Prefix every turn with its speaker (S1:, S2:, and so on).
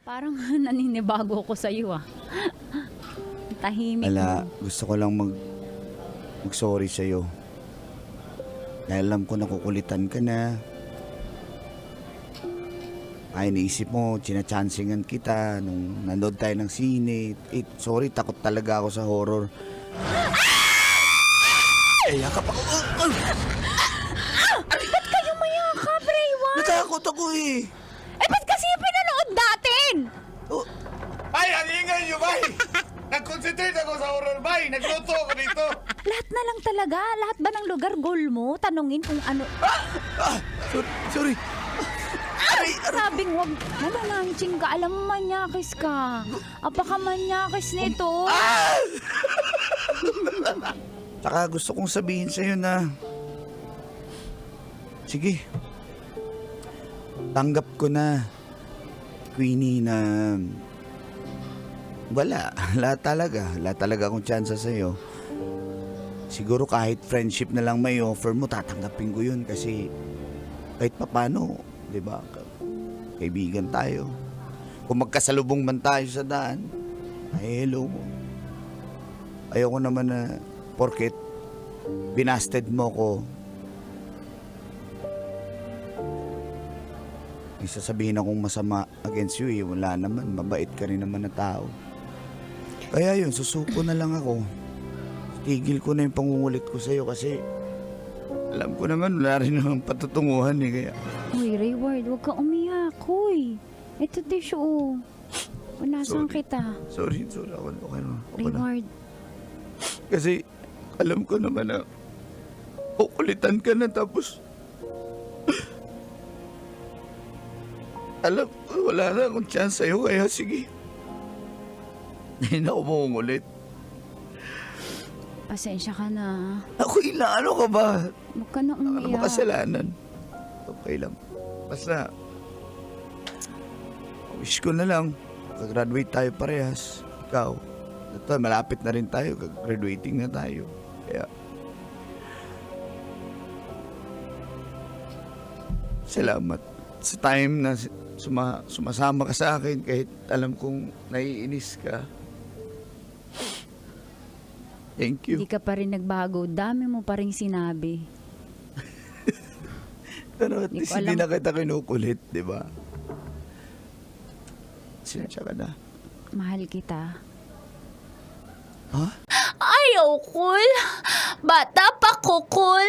S1: Parang naninibago ko sa'yo ah. Tahimik
S2: Ala,
S1: mo.
S2: gusto ko lang mag-sorry sa'yo. Dahil alam ko nakukulitan ka na. Ay, naisip mo, chinachansingan kita nung nanood tayo ng sine. Sorry, takot talaga ako sa horror. Yakap ako.
S1: Ba't kayo mayakap, Raywan?
S2: Natakot ako eh.
S1: Eh, ba't kasi yung pinanood natin?
S2: Oh,
S3: Ay, ang ingay nyo, bay! Nag-concentrate ako sa horror, bay! Nagluto ako dito!
S1: Lahat na lang talaga. Lahat ba ng lugar goal mo? Tanungin kung ano.
S2: sorry.
S1: Sabing wag. Nananangching ka. Alam mo, manyakis ka. Apaka manyakis nito.
S2: Saka gusto kong sabihin sa'yo na... Sige. Tanggap ko na, Queenie, na... Wala. Lahat talaga akong tsansa sa'yo. Siguro kahit friendship na lang may offer mo, tatanggapin ko yun kasi kahit papano, di ba? Kaibigan tayo. Kung magkasalubong man tayo sa daan, ay hello mo. Ayoko naman na porket binasted mo ko, may sasabihin akong masama against you eh. Wala naman, mabait ka rin naman na tao. Kaya yun, susuko na lang ako. Tigil ko na yung pangungulit ko sa'yo kasi alam ko naman wala rin naman patutunguhan eh. Kaya
S1: Uy, Rayward, huwag kang umiyak. Uy, ito tissue. Punasan
S2: Sorry.
S1: kita.
S2: sorry ako okay na.
S1: Rayward,
S2: Kasi alam ko naman na kukulitan ka na tapos alam ko wala na akong chance sa'yo kaya sige. Hindi na ako mangungulit.
S1: pasensya ka na.
S2: Ako ano ka ba?
S1: Huwag ka na
S2: Ano ba
S1: umiyak.
S2: kasalanan? Okay lang. Basta, wish ko na lang, graduate tayo parehas. Ikaw, ito, malapit na rin tayo, graduating na tayo. Kaya, salamat sa time na sumasama ka sa akin kahit alam kong naiinis ka. Thank you.
S1: Hindi ka pa rin nagbago. Dami mo pa rin sinabi.
S2: Pero at
S1: Hindi
S2: least
S1: ko
S2: hindi
S1: alam.
S2: na kita kinukulit, di ba? Sinsya ka na.
S1: Mahal kita.
S2: Ha?
S1: Ayaw, cool. Bata pa ko, cool.